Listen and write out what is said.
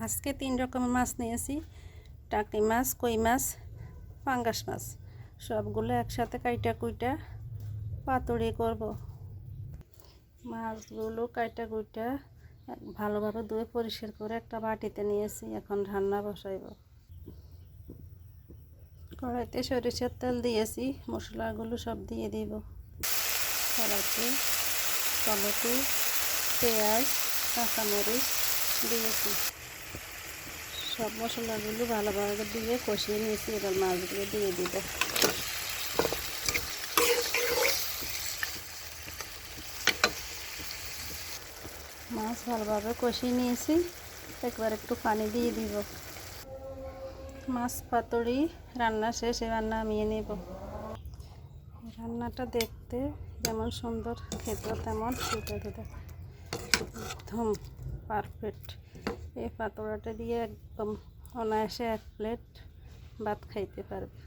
আজকে 3 রকমের মাছ নিয়েছি, টাকি মাছ, কই মাছ, পাঙ্গাস মাছ। সবগুলো একসাথে কাইটা কুইটা পাতুড়ি করব। মাছগুলো কাইটা কুইটা ভালোভাবে ধুয়ে পরিষ্কার করে একটা বাটিতে নিয়েছি। এখন রান্না বসাইব। কড়াইতে সরিষার তেল দিয়েছি, মশলাগুলো সব দিয়ে দিব। কড়াইতে টমেটো, পেঁয়াজ, কাঁচামরিচ দিয়েছি। সব মশলাগুলো ভালোভাবে দিয়ে কষিয়ে নিয়েছি। এবার মাছগুলো দিয়ে দিব। মাছ ভালোভাবে কষিয়ে নিয়েছি। একবার একটু পানি দিয়ে দিব। মাছ পাতুড়ি রান্না শেষ, এবার নামিয়ে নেব। রান্নাটা দেখতে যেমন সুন্দর, খেতে তেমন একদম পারফেক্ট। এই পাতুড়াটা দিয়ে একদম অনায়াসে 1 প্লেট ভাত খাইতে পারবে।